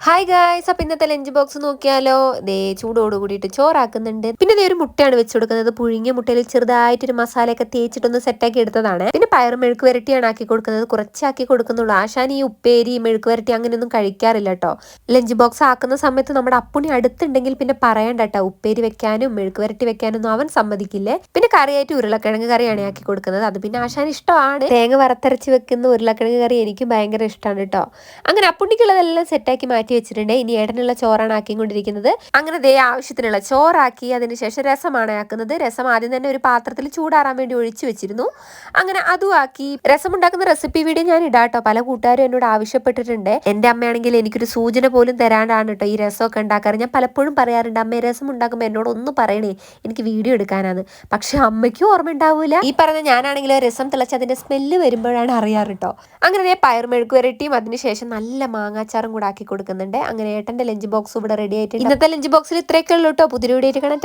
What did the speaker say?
Hi guys, അപ്പൊ ഇന്നത്തെ lunch box നോക്കിയാലോ. ദേ ചൂടോട് കൂടിയിട്ട് ചോറാക്കുന്നുണ്ട്. പിന്നെ ദേ ഒരു മുട്ടയാണ് വെച്ച് കൊടുക്കുന്നത്. പുഴുങ്ങിയ മുട്ടയിൽ ചെറുതായിട്ടൊരു മസാലയൊക്കെ തേച്ചിട്ടൊന്ന് സെറ്റാക്കി എടുത്തതാണ്. പിന്നെ പയർ മെഴുക്ക് വരട്ടിയാണ് ആക്കി കൊടുക്കുന്നത്. കുറച്ചാക്കി കൊടുക്കുന്നുള്ളൂ. ആശാൻ ഈ ഉപ്പേരി മെഴുക്ക് വരട്ടി അങ്ങനെയൊന്നും കഴിക്കാറില്ല കേട്ടോ. ലഞ്ച് ബോക്സ് ആക്കുന്ന സമയത്ത് നമ്മുടെ അപ്പുണി അടുത്തുണ്ടെങ്കിൽ പിന്നെ പറയണ്ട കേട്ടോ. ഉപ്പേരി വെക്കാനും മെഴുക്ക് വരട്ടി വെക്കാനൊന്നും അവൻ സമ്മതിക്കില്ലേ. പിന്നെ കറിയായിട്ട് ഉരുളക്കിഴങ്ങ് കറിയാണ് ആക്കി കൊടുക്കുന്നത്. അത് പിന്നെ ആശാൻ ഇഷ്ടമാണ്. തേങ്ങ വറുത്തരച്ച് വെക്കുന്ന ഉരുളക്കിഴങ്ങ് കറി എനിക്ക് ഭയങ്കര ഇഷ്ടമാണ് കേട്ടോ. അങ്ങനെ അപ്പുണ്ണിക്കുള്ളതെല്ലാം സെറ്റാക്കി മാറ്റി വെച്ചിട്ടുണ്ട്. ഇനി ഏട്ടനുള്ള ചോറാണ് ആക്കിക്കൊണ്ടിരിക്കുന്നത്. അങ്ങനെ ദേ ആവശ്യത്തിനുള്ള ചോറാക്കി അതിനുശേഷം രസമാണ് ആക്കുന്നത്. രസം ആദ്യം തന്നെ ഒരു പാത്രത്തിൽ ചൂടാറാൻ വേണ്ടി ഒഴിച്ചു വെച്ചിരുന്നു. അങ്ങനെ അതും ആക്കി. രസം ഉണ്ടാക്കുന്ന റെസിപ്പി വീഡിയോ ഞാൻ ഇടാട്ടോ. പല കൂട്ടുകാരും എന്നോട് ആവശ്യപ്പെട്ടിട്ടുണ്ട്. എൻ്റെ അമ്മയാണെങ്കിൽ എനിക്കൊരു സൂചന പോലും തരാനാണ് കേട്ടോ ഈ രസമൊക്കെ ഉണ്ടാക്കാറ്. ഞാൻ പലപ്പോഴും പറയാറുണ്ട്, അമ്മ രസം ഉണ്ടാക്കുമ്പോൾ എന്നോട് ഒന്ന് പറയണേ, എനിക്ക് വീഡിയോ എടുക്കാനാണ്. പക്ഷെ അമ്മയ്ക്കും ഓർമ്മ ഉണ്ടാവൂല. ഈ പറഞ്ഞ ഞാനാണെങ്കിൽ രസം തിളച്ച് അതിന്റെ സ്മെല്ല് വരുമ്പോഴാണ് അറിയാറ് കേട്ടോ. അങ്ങനെ പയർ മെഴുക്ക് വരട്ടിയും അതിനുശേഷം നല്ല മാങ്ങാച്ചാറും കൂടെ ആക്കി കൊടുക്കുന്നുണ്ട്. അങ്ങനെ ഏട്ടന്റെ ലഞ്ച് ബോക്സ് ഇവിടെ റെഡി ആയിട്ടുണ്ട്. ഇന്നത്തെ ലഞ്ച് ബോക്സിൽ ഇത്രയൊക്കെ ഉള്ളൂ കേട്ടോ. പുതിയ വീഡിയോ കാണാൻ.